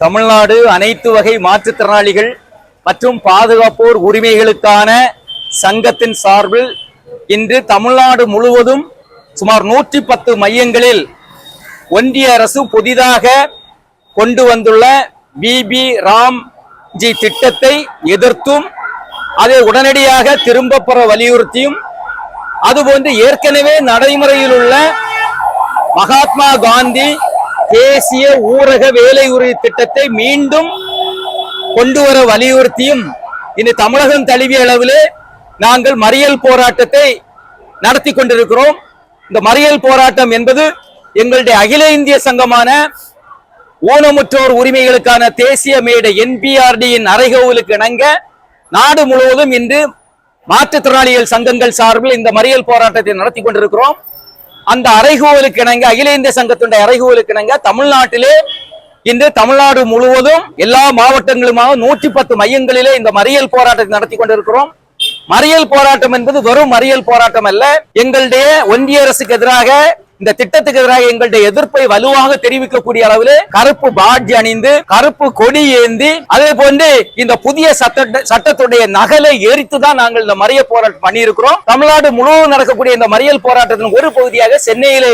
தமிழ்நாடு அனைத்து வகை மாற்றுத்திறனாளிகள் மற்றும் பாதுகாப்போர் உரிமைகளுக்கான சங்கத்தின் சார்பில் இன்று தமிழ்நாடு முழுவதும் சுமார் 110 மையங்களில் ஒன்றிய அரசு புதிதாக கொண்டு வந்துள்ள பிபி ராம்ஜி திட்டத்தை எதிர்த்தும் அதை உடனடியாக திரும்ப பெற வலியுறுத்தியும் அதுபோன்று ஏற்கனவே நடைமுறையில் உள்ள மகாத்மா காந்தி தேசிய ஊரக வேலை உறுதி திட்டத்தை மீண்டும் கொண்டு வர வலியுறுத்தியும் இன்று தமிழகம் தழுவிய அளவிலே நாங்கள் மறியல் போராட்டத்தை நடத்தி கொண்டிருக்கிறோம். இந்த மறியல் போராட்டம் என்பது எங்களுடைய அகில இந்திய சங்கமான ஊனமுற்றோர் உரிமைகளுக்கான தேசிய மேடை NPRDயின் அறைகூவலுக்கு இணங்க நாடு முழுவதும் இன்று மாற்றுத்திறனாளிகள் சங்கங்கள் சார்பில் இந்த மறியல் போராட்டத்தை நடத்தி கொண்டிருக்கிறோம். அந்த அறைகூவலுக்கு இணங்க அகில இந்திய சங்கத்துடைய அறைகூவலுக்கு இணங்க தமிழ்நாட்டிலே இன்று தமிழ்நாடு முழுவதும் எல்லா மாவட்டங்களுமாக 110 மையங்களிலே இந்த மறியல் போராட்டத்தை நடத்தி கொண்டிருக்கிறோம். மறியல் போராட்டம் என்பது வெறும் மறியல் போராட்டம் அல்ல. எங்களுடைய ஒன்றிய அரசுக்கு எதிராக இந்த திட்டத்துக்கு எதிராக எங்களுடைய எதிர்ப்பை வலுவாக தெரிவிக்கக்கூடிய அளவில் கருப்பு பாட்ஜ் அணிந்து கருப்பு கொடி ஏந்தி அதே போன்று இந்த புதிய சட்டத்துடைய நகலை எரித்துதான் நாங்கள் இந்த மறியல் போராட்டம் பண்ணியிருக்கிறோம். தமிழ்நாடு முழுவதும் நடக்கக்கூடிய இந்த மறியல் போராட்டத்தின் ஒரு பகுதியாக சென்னையிலே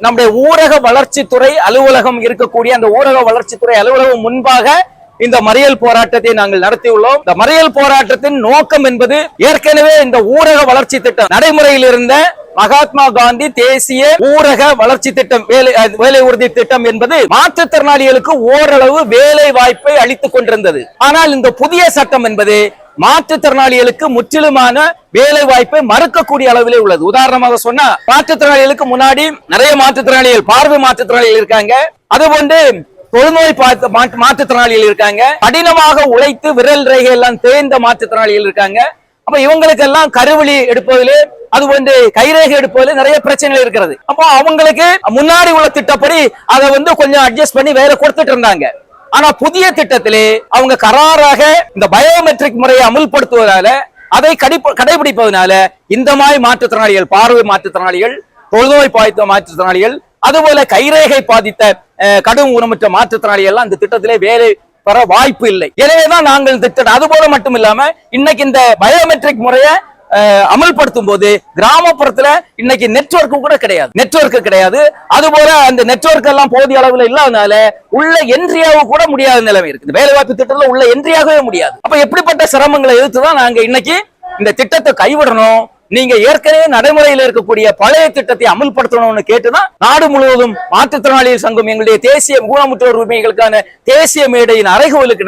நம்முடைய ஊரக வளர்ச்சித்துறை அலுவலகம் இருக்கக்கூடிய அந்த ஊரக வளர்ச்சித்துறை அலுவலகம் முன்பாக இந்த மறியல் போராட்டத்தை நாங்கள் நடத்தியுள்ளோம். இந்த மறியல் போராட்டத்தின் நோக்கம் என்பது ஏற்கனவே இந்த ஊரக வளர்ச்சி திட்டம் நடைமுறையில் இருந்த மகாத்மா காந்தி தேசிய ஊரக வளர்ச்சி திட்டம் வேலை உறுதி திட்டம் என்பது மாற்றுத்திறனாளிகளுக்கு ஓரளவு வேலை வாய்ப்பை அளித்துக் கொண்டிருந்தது. ஆனால் இந்த புதிய சட்டம் என்பது மாற்றுத்திறனாளிகளுக்கு முற்றிலுமான வேலை வாய்ப்பை மறுக்கக்கூடிய அளவிலே உள்ளது. உதாரணமாக சொன்னா மாற்றுத்திறனாளிகளுக்கு முன்னாடி நிறைய மாற்றுத்திறனாளிகள் பார்வை மாற்றுத்திறனாளிகள் இருக்காங்க, அதுபோன்று தொழுநோய் மாற்றுத்திறனாளிகள் இருக்காங்க, கடினமாக உழைத்து விரல் ரேகை எல்லாம் தேய்ந்த மாற்றுத்திறனாளிகள் இருக்காங்க. அப்ப இவங்களுக்கு எல்லாம் கருவழி எடுப்பதிலே அது கைரேகை எடுப்பதில் நிறைய பிரச்சனைகள் இருக்கிறது. அப்போ அவங்களுக்கு முன்னாடி உள்ள திட்டப்படி அதை கொஞ்சம் அட்ஜஸ்ட் பண்ணி வேற கொடுத்துட்டு இருந்தாங்க. ஆனா புதிய திட்டத்திலே அவங்க கராராக இந்த பயோமெட்ரிக் முறையை அமுல்படுத்துவதால அதை கடைபிடிப்பதனால இந்த மாதிரி மாற்றுத்திறனாளிகள் பார்வை மாற்றுத்திறனாளிகள் தொழுநோய் பாதித்த மாற்றுத்திறனாளிகள் அதுபோல கைரேகை பாதித்த கடும் ஊனமுற்ற மாற்றுத்திறனாளிகள் எல்லாம் இந்த திட்டத்திலே வேலை பெற வாய்ப்பு இல்லை. எனவேதான் நாங்கள் திட்டம் அதுபோல மட்டும் இல்லாம இன்னைக்கு இந்த பயோமெட்ரிக் முறையை அமல்படுத்தும் போது கிராமப்புறத்துல இன்னைக்கு நெட்வொர்க் கிடையாது. அதுபோல அந்த நெட்வொர்க் எல்லாம் போதிய அளவுல இல்லாதனால உள்ள என்ட்ரியாக கூட முடியாத நிலைமை இருக்கு. வேலை வாய்ப்பு திட்டத்துல உள்ள என்ட்ரியாகவே முடியாது. அப்ப எப்படிப்பட்ட சிரமங்களை எதிர்த்துதான் நாங்க இன்னைக்கு இந்த திட்டத்தை கைவிடணும், நீங்க ஏற்கனவே நடைமுறையில் இருக்கக்கூடிய பழைய திட்டத்தை அமல்படுத்தணும்னு கேட்டுதான் நாடு முழுவதும் மாற்றுத்திறனாளிகள் சங்கம் எங்களுடைய தேசிய ஊனமுற்றோர் உரிமைகளுக்கான தேசிய மேடையின் அறைகூவலுக்கு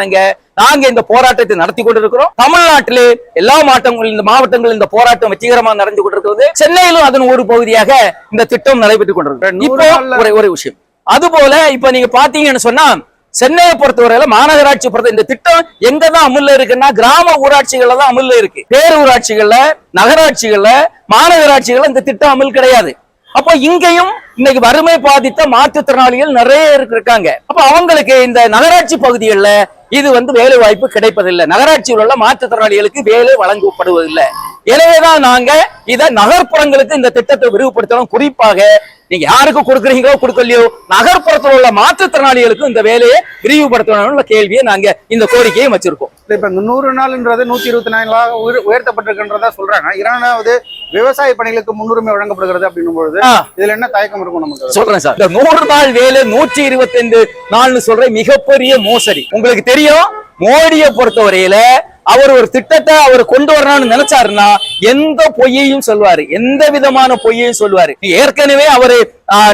நாங்க இந்த போராட்டத்தை நடத்தி கொண்டிருக்கிறோம். தமிழ்நாட்டிலே எல்லா மாவட்டங்களில் இந்த போராட்டம் வெற்றிகரமாக நடந்து கொண்டிருக்கிறது. சென்னையிலும் அதன் ஒரு பகுதியாக இந்த திட்டம் நடைபெற்றுக் கொண்டிருக்கிறது. இப்போ ஒரு விஷயம் அதுபோல இப்ப நீங்க பாத்தீங்கன்னு சொன்னா சென்னையை பொறுத்தவரையில மாநகராட்சி பொறுத்த இந்த திட்டம் எங்கதான் அமுல்ல இருக்குன்னா கிராம ஊராட்சிகள்ல தான் அமுல்ல இருக்கு. பேரூராட்சிகள்ல நகராட்சிகள்ல மாநகராட்சிகள்ல இந்த திட்டம் அமல் கிடையாது. அப்போ இங்கேயும் இன்னைக்கு வறுமை பாதித்த மாற்றுத்திறனாளிகள் நிறைய இருக்காங்க. அப்ப அவங்களுக்கு இந்த நகராட்சி பகுதிகளில் இது வேலை வாய்ப்பு கிடைப்பதில்லை. நகராட்சியில் உள்ள மாற்றுத்திறனாளிகளுக்கு வேலை வழங்கப்படுவதில்லை. எனவேதான் நாங்க இதை நகர்ப்புறங்களுக்கு இந்த திட்டத்தை விரிவுபடுத்தணும். குறிப்பாக நீங்க யாருக்கு கொடுக்குறீங்களோ கொடுக்கலையோ நகர்ப்புறத்தில் உள்ள மாற்றுத்திறனாளிகளுக்கு இந்த வேலையை விரிவுபடுத்தணும்னு கேள்வியை நாங்க இந்த கோரிக்கையை வச்சிருக்கோம். இப்ப இந்த 100 நாள்ன்றது 124 உயர்த்தப்பட்டிருக்கின்றதா சொல்றாங்க. இரண்டாவது விவசாய பணிகளுக்கு முன்னுரிமை வழங்கப்படுகிறது அப்படின்னும் பொழுது இதுல என்ன தயக்கம் இருக்கும் நமக்கு? சொல்றேன் சார், இந்த 100 நாள் வேலை 125 நாள்னு சொல்ற மிகப்பெரிய மோசடி. உங்களுக்கு தெரியும், மோடியை பொறுத்தவரையில அவர் ஒரு திட்டத்தை அவர் கொண்டு வரணும்னு நினைச்சாருன்னா எந்த பொய்யையும் சொல்வாரு, எந்த விதமான பொய்யையும் சொல்வாரு. ஏற்கனவே அவரு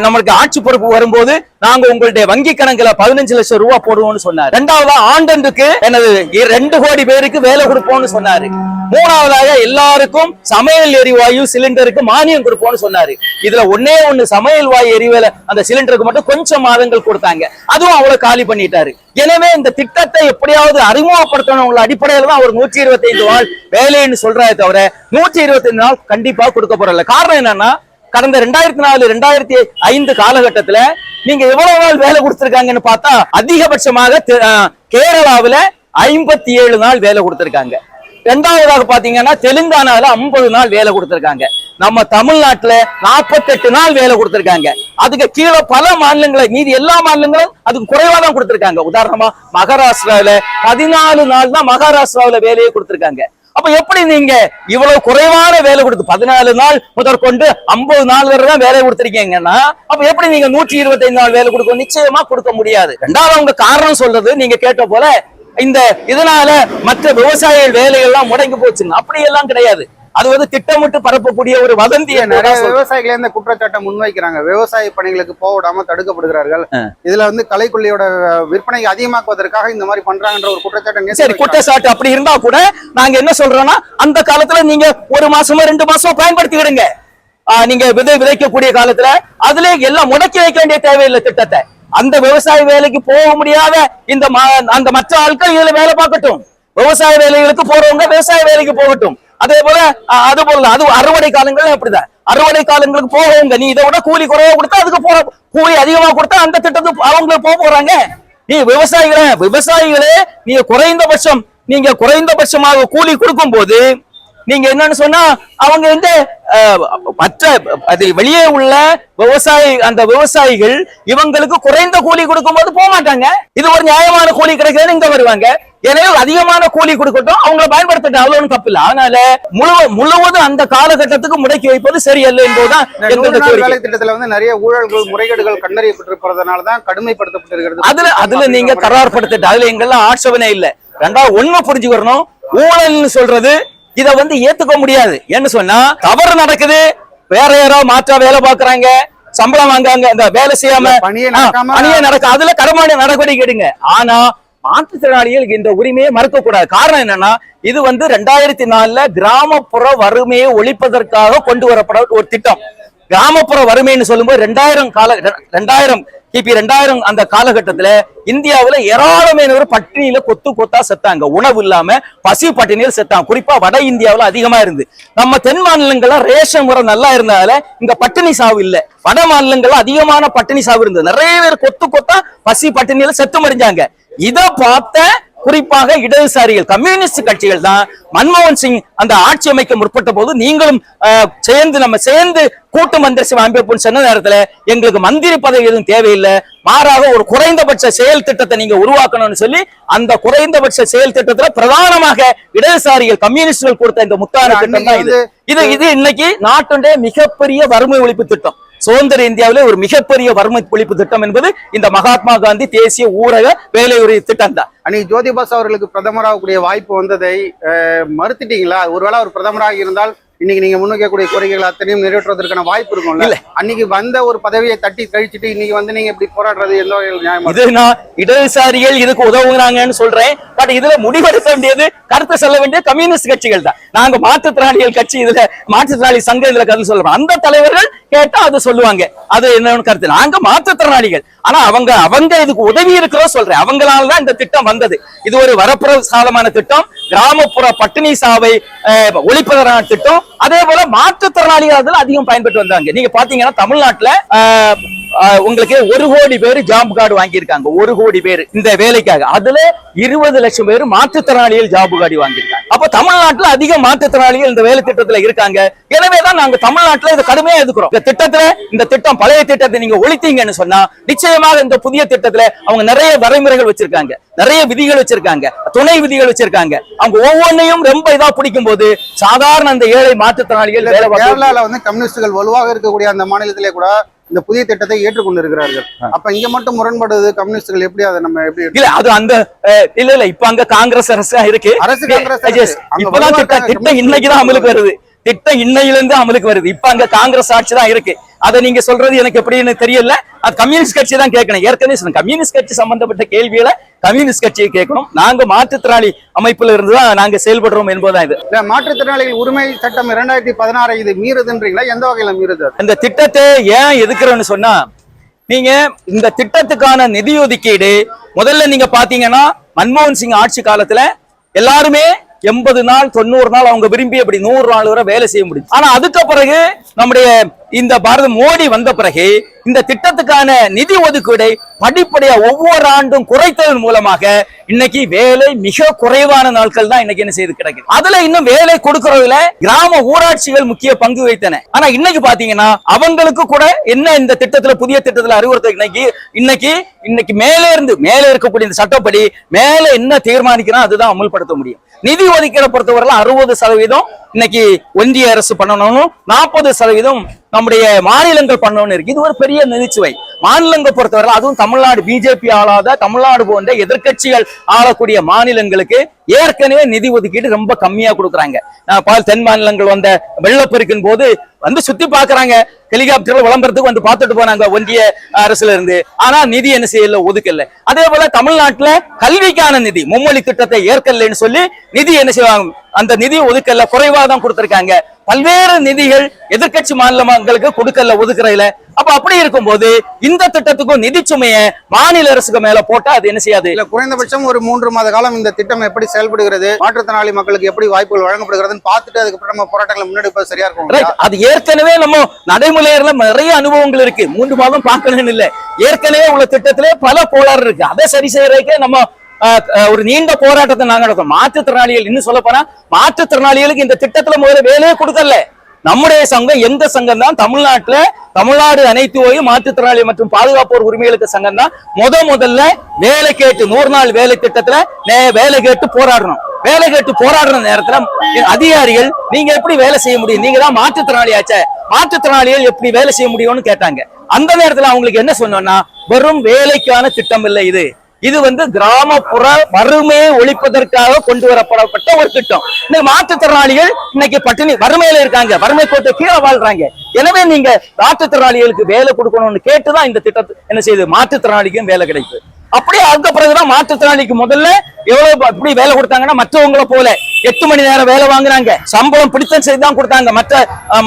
நம்மளுக்கு ஆட்சி பொறுப்பு வரும்போது நாங்க உங்களுடைய வங்கி கணக்குல 15 லட்சம் ரூபாய் போடுவோம்னு சொன்னார். இரண்டாவதா ஆண்டன்றுக்கு எனது 2 கோடி பேருக்கு வேலை கொடுப்போம்னு சொன்னாரு. மூணாவதாக எல்லாருக்கும் சமையல் எரிவாயு சிலிண்டருக்கு மானியம் கொடுப்போம்னு சொன்னாரு. இதுல ஒண்ணு சமையல் வாயு எரிவாயு அந்த சிலிண்டருக்கு மட்டும் கொஞ்சம் மாதங்கள் கொடுத்தாங்க, அதுவும் அவ்வளவு காலி பண்ணிட்டாரு. எனவே இந்த திட்டத்தை எப்படியாவது அறிமுகப்படுத்தணும் அடிப்படையில் தான் அவர் 125 நாள் வேலைன்னு சொல்றாரு தவிர 125 நாள் கண்டிப்பா கொடுக்க போறல. காரணம் என்னன்னா கடந்த 2004 2005 காலகட்டத்துல நீங்க எவ்வளவு நாள் வேலை கொடுத்திருக்காங்கன்னு பார்த்தா அதிகபட்சமாக கேரளாவில 57 நாள் வேலை கொடுத்திருக்காங்க. இரண்டாவதாக பாத்தீங்கன்னா தெலுங்கானால 50 நாள் வேலை கொடுத்திருக்காங்க. நம்ம தமிழ்நாட்டுல 48 நாள் வேலை கொடுத்திருக்காங்க. அதுக்கு கீழே பல மாநிலங்களை மீதி எல்லா மாநிலங்களும் அதுக்கு குறைவா தான் கொடுத்திருக்காங்க. உதாரணமா மகாராஷ்டிராவில 14 நாள் தான் மகாராஷ்டிராவில வேலையை கொடுத்திருக்காங்க. அப்ப எப்படி நீங்க இவ்வளவு குறைவான வேலை கொடுத்து 14 நாள் முதற்கொண்டு 50 நாள் வரை தான் வேலை கொடுத்திருக்கீங்கன்னா அப்ப எப்படி நீங்க 125 நாள் வேலை கொடுக்க? நிச்சயமா கொடுக்க முடியாது. ரெண்டாவது அவங்க காரணம் சொல்றது நீங்க கேட்ட போல இந்த இதனால மற்ற விவசாயிகள் வேலைகள் எல்லாம் முடங்கி போச்சுன்னு. அப்படி எல்லாம் கிடையாது. அது வந்து திட்டமிட்டு பரப்பக்கூடிய ஒரு வதந்தி. நிறைய விவசாயிகளே இந்த குற்றச்சாட்டை முன்வைக்கிறாங்க. விவசாய பணிகளுக்கு போக விடாம தடுக்கப்படுகிறார்கள். இதுல வந்து கலைக்கொல்லியோட விற்பனை அதிகமாக்குவதற்காக இந்த மாதிரி பண்றாங்கன்ற ஒரு குற்றச்சாட்டு. சரி, குற்றச்சாட்டு அப்படி இருந்தா கூட நாங்க என்ன சொல்றோம்னா அந்த காலத்துல நீங்க 1 மாசமோ 2 மாசமோ பயன்படுத்திக்கிடுங்க. நீங்க விதைக்கக்கூடிய காலத்துல அதுல எல்லாம் முடக்கி வைக்க வேண்டிய தேவையில்லை திட்டத்தை. அந்த விவசாய வேலைக்கு போக முடியாத இந்த அந்த மற்ற ஆட்கள் இதுல வேலை பார்க்கட்டும். விவசாய வேலைகளுக்கு போறவங்க விவசாய வேலைக்கு போகட்டும். அதே போல அது அறுவடை காலங்கள் அப்படிதான். அறுவடை காலங்களுக்கு போகவங்க நீ இதை விட கூலி குறைவா கொடுத்தா அதுக்கு போற கூலி அதிகமா கொடுத்தா அந்த திட்டத்துக்கு அவங்க போறாங்க. நீ விவசாயிகளே நீங்க குறைந்தபட்சமாக கூலி கொடுக்கும் போது நீங்க என்னன்னு சொன்னா அவங்க வந்து மற்ற வெளியே உள்ள விவசாயிகள் இவங்களுக்கு குறைந்த கூலி கொடுக்கும் போது போக மாட்டாங்க. இது ஒரு நியாயமான கூலி கிடைக்குதுன்னு இங்க வருவாங்க. எனவே அதிகமான கூலி கொடுக்கட்டும், அவங்களை பயன்படுத்தட்டும், அவ்வளவு தப்பு இல்லை. அதனால முழுவதும் அந்த காலகட்டத்துக்கு முடக்கி வைப்பது சரியல்ல என்பதுதான் வேலை திட்டத்துல வந்து நிறைய ஊழல்கள் முறைகேடுகள் கண்டறியப்பட்டிருப்பதனாலதான் கடுமைப்படுத்தப்பட்டிருக்கிறது. அதுல நீங்க கரார்படுத்திட்டு அதுல எங்கெல்லாம் ஆட்சேபனை இல்லை. ரெண்டாவது ஒண்ணு புரிஞ்சுக்கணும், ஊழல்னு சொல்றது இத வந்து ஏத்துக்க முடியாது. என்ன சொன்னா தவறு நடக்குது, வேற யாராவது மாற்றா வேலை பாக்குறாங்க, சம்பளம் வாங்காங்க, இந்த வேலை செய்யாம பணியே நடக்க அதுல கடமையான நடவடிக்கை எடுங்க. ஆனா மாற்றுத்திறனாளிகள் இந்த உரிமையை மறுக்க கூடாது. காரணம் என்னன்னா இது வந்து 2004 கிராமப்புற வறுமையை ஒழிப்பதற்காக கொண்டு வரப்பட ஒரு திட்டம். கிராமப்புற வறுமைன்னு சொல்லும்போது 2000 கிபி 2000 அந்த காலகட்டத்துல இந்தியாவுல ஏராளமானவர் பட்டினியில கொத்தா செத்தாங்க. உணவு இல்லாம பசி பட்டினியில் செத்தாங்க. குறிப்பா வட இந்தியாவுல அதிகமா இருந்து. நம்ம தென் மாநிலங்கள்ல ரேஷன் முறை நல்லா இருந்ததால இங்க பட்டினி சாவு இல்ல. வட மாநிலங்கள்ல அதிகமான பட்டினி சாவு இருந்தது. நிறைய பேர் கொத்தா பசி பட்டினியில செத்து மறிஞ்சாங்க. இத பார்த்த குறிப்பாக இடதுசாரிகள் கம்யூனிஸ்ட் கட்சிகள் தான் மன்மோகன் சிங் அந்த ஆட்சி அமைக்க முற்பட்ட போது நீங்களும் சேர்ந்து கூட்டு மந்திரி அமைப்புன்னு சொன்ன நேரத்துல எங்களுக்கு மந்திரி பதவி எதுவும் தேவையில்லை, மாறாக ஒரு குறைந்தபட்ச செயல் திட்டத்தை நீங்க உருவாக்கணும்னு சொல்லி அந்த குறைந்தபட்ச செயல் திட்டத்துல பிரதானமாக இடதுசாரிகள் கம்யூனிஸ்டுகள் கொடுத்த இந்த முத்தான திட்டம் தான் இது இன்னைக்கு நாட்டுடைய மிகப்பெரிய வறுமை ஒழிப்பு திட்டம். சுதந்திர இந்தியாவிலே ஒரு மிகப்பெரிய வறுமை ஒழிப்பு திட்டம் என்பது இந்த மகாத்மா காந்தி தேசிய ஊரக வேலை உறுதி திட்டம் தான். அன்னைக்கு ஜோதிபாஸ் அவர்களுக்கு பிரதமராகக்கூடிய வாய்ப்பு வந்ததை மறுத்துட்டீங்களா? ஒருவேளை அவர் பிரதமராக இருந்தால் இன்னைக்கு நீங்க முன்வைக்கக்கூடிய கோரிக்கைகள் அத்தனையும் நிறைவேற்றுவதற்கான வாய்ப்பு இருக்கும்ல? அன்னைக்கு வந்த ஒரு பதவியை தட்டி கழிச்சுட்டு இன்னைக்கு வந்து நீங்க இப்படி போராடுறது எந்த வகையில் நியாயமா? இது நான் இடதுசாரிகள் இதுக்கு உதவுகிறாங்கன்னு சொல்றேன். பட் இதுல முடிவெடுக்க வேண்டியது கருத்து சொல்ல வேண்டிய கம்யூனிஸ்ட் கட்சிகள் தான். நாங்க மாற்றுத்திறனாளிகள் கட்சி இதுல மாற்றுத்திறனாளி சங்கம் இதுல கருத்து சொல்றோம். அந்த தலைவர்கள் கேட்டா அது சொல்லுவாங்க. அது என்னன்னு கருத்து. நாங்க மாற்றுத்திறனாளிகள் ஆனா அவங்க இதுக்கு உதவி இருக்கிறோம் சொல்றேன். அவங்களாலதான் இந்த திட்டம் வந்தது. இது ஒரு வரப்பிரசாதமான திட்டம். கிராமப்புற பட்டினி சாவை ஒழிப்பதற்கான திட்டம். அதே போல மாற்றுத்திறனாளிகள் அதுல அதிகம் பயன்பட்டு வந்தாங்க. நீங்க பாத்தீங்கன்னா தமிழ்நாட்டுல உங்களுக்கு 1 கோடி பேர் ஜாப் கார்டு வாங்கியிருக்காங்க. 1 கோடி பேர் இந்த வேலைக்காக. அதுல 20 லட்சம் பேர் மாற்றுத்திறனாளிகள் ஜாப் கார்டு வாங்கியிருக்காங்க. அப்ப தமிழ்நாட்டுல அதிக மாற்றுத்திறனாளிகள் இந்த வேலை திட்டத்துல இருக்காங்க. எனவேதான் நாங்க தமிழ்நாட்டுல இதை கடுமையா எதுக்குறோம். இந்த திட்டம் பழைய திட்டத்தை நீங்க ஒழித்தீங்கன்னு சொன்னா நிச்சயமாக இந்த புதிய திட்டத்துல அவங்க நிறைய வரைமுறைகள் வச்சிருக்காங்க, நிறைய விதிகள் வச்சிருக்காங்க, துணை விதிகள் வச்சிருக்காங்க. அவங்க ஒவ்வொன்றையும் ரொம்ப இதா பிடிக்கும் போது சாதாரண அந்த ஏழை மாற்றுத்திறனாளிகள் கேரளால வந்து கம்யூனிஸ்டுகள் வலுவாக இருக்கக்கூடிய அந்த மாநிலத்திலே கூட இந்த புதிய திட்டத்தை ஏற்றுக்கொண்டு இருக்கிறார்கள். அப்ப இங்க மட்டும் முரண்படுது கம்யூனிஸ்டுகள் எப்படி அதை நம்ம எப்படி இல்ல அது அந்த இல்ல இப்ப அங்க காங்கிரஸ் அரசு இருக்கு. இப்பதான் திட்டம் இன்னைக்குதான் அமலுக்கு வருது. திட்டம் இன்னையிலிருந்து அமலுக்கு வருது. இப்ப அங்க காங்கிரஸ் ஆட்சி தான் இருக்கு. அதை நீங்க சொல்றது எனக்கு எப்படின்னு தெரியல. அது கம்யூனிஸ்ட் கட்சி தான் கேட்கணும். ஏற்கனவே கம்யூனிஸ்ட் கட்சி சம்பந்தப்பட்ட கேள்விகளை கம்யூனிஸ்ட் கட்சியை கேட்கணும். நாங்க மாற்றுத்திறனாளி அமைப்புல இருந்துதான் நாங்க செயல்படுறோம் என்பதுதான் இது. மாற்றுத்திறனாளிகள் உரிமை சட்டம் 2016 இது மீறுதுன்றீங்களா? எந்த வகையில மீறுது? இந்த திட்டத்தை ஏன் எதுக்குறோம்னு சொன்னா நீங்க இந்த திட்டத்துக்கான நிதி ஒதுக்கீடு முதல்ல நீங்க பாத்தீங்கன்னா மன்மோகன் சிங் ஆட்சி காலத்துல எல்லாருமே 80 நாள் 90 நாள் அவங்க விரும்பி அப்படி 100 நாள் வரை வேலை செய்ய முடியும். ஆனா அதுக்கு பிறகு நம்முடைய இந்த பாரத மோடி வந்த பிறகு இந்த திட்டத்துக்கான நிதி ஒதுக்கீடை படிப்படியா ஒவ்வொரு ஆண்டும் குறைத்ததன் மூலமாக இன்னைக்கு வேலை மிக குறைவான நாட்கள் தான் இன்னைக்கு என்ன செய்து கிடைக்குது. அதுல இன்னும் வேலை கொடுக்கறதுல கிராம ஊராட்சிகள் முக்கிய பங்கு வைத்தன. ஆனா இன்னைக்கு பாத்தீங்கன்னா அவங்களுக்கு கூட என்ன இந்த திட்டத்துல புதிய திட்டத்துல அறிவுறுத்த இன்னைக்கு மேல இருக்கக்கூடிய இந்த சட்டப்படி மேல என்ன தீர்மானிக்கிறோம் அதுதான் அமல்படுத்த முடியும். நிதி ஒதுக்கீடை பொறுத்தவரை 60% இன்னைக்கு ஒன்றிய அரசு பண்ணணும், 40% நம்முடைய மாநிலங்கள் பண்ணணும் இருக்கு. இது ஒரு பெரிய நிதிச்சுவை. மாநிலங்கள் பொறுத்தவரை அதுவும் தமிழ்நாடு பிஜேபி ஆளாத தமிழ்நாடு போன்ற எதிர்க்கட்சிகள் ஆளக்கூடிய மாநிலங்களுக்கு ஏற்கனவே நிதி ஒதுக்கீடு ரொம்ப கம்மியா கொடுக்குறாங்க. தென் மாநிலங்கள் வந்த வெள்ளப்பெருக்கின் போது வந்து சுத்தி பாக்குறாங்க, ஹெலிகாப்டர்ல விளம்பரத்துக்கு வந்து பார்த்துட்டு போனாங்க ஒன்றிய அரசுல இருந்து. ஆனா நிதி என்ன செய்யல, ஒதுக்கல. அதே போல தமிழ்நாட்டுல கல்விக்கான நிதி மும்மொழி திட்டத்தை ஏற்கலன்னு சொல்லி நிதி என்ன செய்வாங்க, அந்த நிதி ஒதுக்கல, குறைவா தான் கொடுத்திருக்காங்க. பல்வேறு நிதிகள் எதிர்கட்சி மாநிலங்களுக்கு கொடுக்கல, ஒதுக்குறதுல. அப்ப அப்படி இருக்கும்போது இந்த திட்டத்துக்கும் நிதி சுமையை மாநில அரசுக்கு மேல போட்டா அது என்ன செய்யாது. இல்ல குறைந்தபட்சம் ஒரு 3 மாத காலம் இந்த திட்டம் எப்படி செயல்படுகிறது, மாற்றுத்திறனாளி மக்களுக்கு எப்படி வாய்ப்புகள் வழங்கப்படுகிறதுன்னு பார்த்துட்டு அதுக்கப்புறம் நம்ம போராட்டங்களை முன்னெடுப்பது சரியா இருக்கும். அது ஏற்கனவே நம்ம நடைமுறையில நிறைய அனுபவங்கள் இருக்கு. 3 மாதம் பார்க்கணும்னு இல்ல, ஏற்கனவே உள்ள திட்டத்திலே பல கோளாறு இருக்கு. அதை சரி செய்யறதுக்கே நம்ம ஒரு நீண்ட போராட்டத்தை நாங்க நடத்தோம். மாற்றுத்திறனாளிகள் இன்னும் சொல்ல போனா மாற்றுத்திறனாளிகளுக்கு இந்த திட்டத்துல முதல்ல வேலையே கொடுக்கல. நம்முடைய சங்கம் எந்த சங்கம் தான் தமிழ்நாட்டுல தமிழ்நாடு அனைத்து ஓய்வு மாற்றுத்திறனாளி மற்றும் பாதுகாப்போர் உரிமைகளுக்கு சங்கம் தான் முதல்ல வேலை கேட்டு 100 நாள் வேலை திட்டத்துல வேலை கேட்டு போராடணும். வேலை கேட்டு போராடுற நேரத்துல அதிகாரிகள் நீங்க எப்படி வேலை செய்ய முடியும், நீங்க தான் மாற்றுத்திறனாளி ஆச்சே, மாற்றுத்திறனாளிகள் எப்படி வேலை செய்ய முடியும்னு கேட்டாங்க. அந்த நேரத்துல அவங்களுக்கு என்ன சொன்னோம்னா, வெறும் வேலைக்கான திட்டம் இல்லை, இது வந்து கிராமப்புற வறுமையை ஒழிப்பதற்காக கொண்டு வரப்படப்பட்ட ஒரு திட்டம். இன்னைக்கு மாற்றுத்திறனாளிகள் இன்னைக்கு பட்டினி வறுமையில இருக்காங்க, வறுமை கோட்டை கீழே வாழ்றாங்க. எனவே நீங்க மாற்றுத்திறனாளிகளுக்கு வேலை கொடுக்கணும்னு கேட்டுதான் இந்த திட்டத்தை என்ன செய்யுது, மாற்றுத்திறனாளிக்கும் வேலை கிடைக்குது. அப்படியே அதுக்கு பிறகுதான் மாற்றுத்திறனாளிக்கு முதல்ல எவ்வளவு எப்படி வேலை கொடுத்தாங்கன்னா, மற்றவங்களை போல 8 மணி நேரம் வேலை வாங்குறாங்க, சம்பளம் பிடித்தம் செய்துதான் கொடுத்தாங்க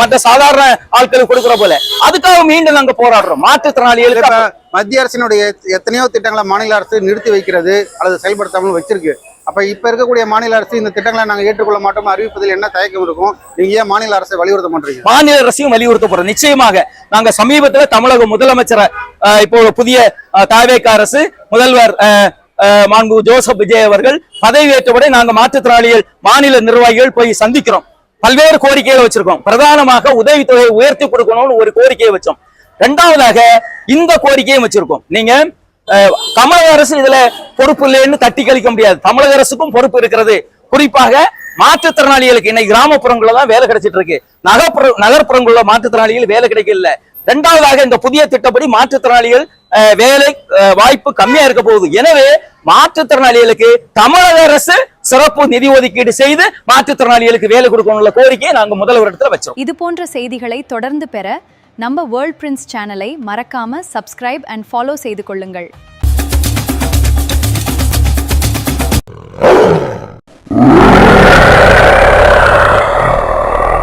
மற்ற சாதாரண ஆட்களுக்கு கொடுக்குற போல. அதுக்காக மீண்டும் நாங்க போராடுறோம். மாற்றுத்திறனாளிகளுக்கு மத்திய அரசினுடைய எத்தனையோ திட்டங்களை மாநில அரசு நிறுத்தி வைக்கிறது அல்லது செயல்படுத்தாமல் வச்சிருக்கு. அப்ப இப்ப இருக்கக்கூடிய மாநில அரசு இந்த திட்டங்களை நாங்க ஏற்றுக்கொள்ள மாட்டோம் அறிவிப்பதில் என்ன தயக்கம் இருக்கும்? நீங்க ஏன் மாநில அரசை வலியுறுத்த மாட்டீங்க? மாநில அரசையும் வலியுறுத்த போறோம் நிச்சயமாக. நாங்க சமீபத்தில் தமிழக முதலமைச்சரை இப்போ புதிய தாவேக அரசு முதல்வர் மாண்பு ஜோசப் விஜய் அவர்கள் பதவியேற்றவுடன் நாங்க மாற்றுத்திறனாளிகள் மாநில நிர்வாகிகள் போய் சந்திக்கிறோம். பல்வேறு கோரிக்கைகளை வச்சிருக்கோம். பிரதானமாக உதவித்தொகையை உயர்த்தி கொடுக்கணும்னு ஒரு கோரிக்கையை வச்சோம். 2வதாக இந்த கோரிக்கையும் வச்சிருக்கோம். நீங்க தமிழக அரசு இதுல பொறுப்பு இல்லைன்னு தட்டி கழிக்க முடியாது. தமிழக அரசுக்கும் பொறுப்பு இருக்கிறது. குறிப்பாக மாற்றுத்திறனாளிகளுக்கு இன்னைக்கு கிராமப்புறங்கள்ல தான் வேலை கிடைச்சிட்டு இருக்கு, நகர்ப்புறங்கள்ல மாற்றுத்திறனாளிகள் வேலை கிடைக்கல. 2வதாக இந்த புதிய திட்டப்படி மாற்றுத்திறனாளிகள் வேலை வாய்ப்பு கம்மியா இருக்க போகுது. எனவே மாற்றுத்திறனாளிகளுக்கு தமிழக அரசு சிறப்பு நிதி ஒதுக்கீடு செய்து மாற்றுத்திறனாளிகளுக்கு வேலை கொடுக்கணும்ல கோரிக்கையை நாங்க முதல்வரிடத்துல வச்சோம். இது போன்ற செய்திகளை தொடர்ந்து பெற நம்ம வேர்ல்ட் பிரின்ஸ் சேனலை மறக்காம சப்ஸ்கிரைப் அண்ட் ஃபாலோ செய்து கொள்ளுங்கள்.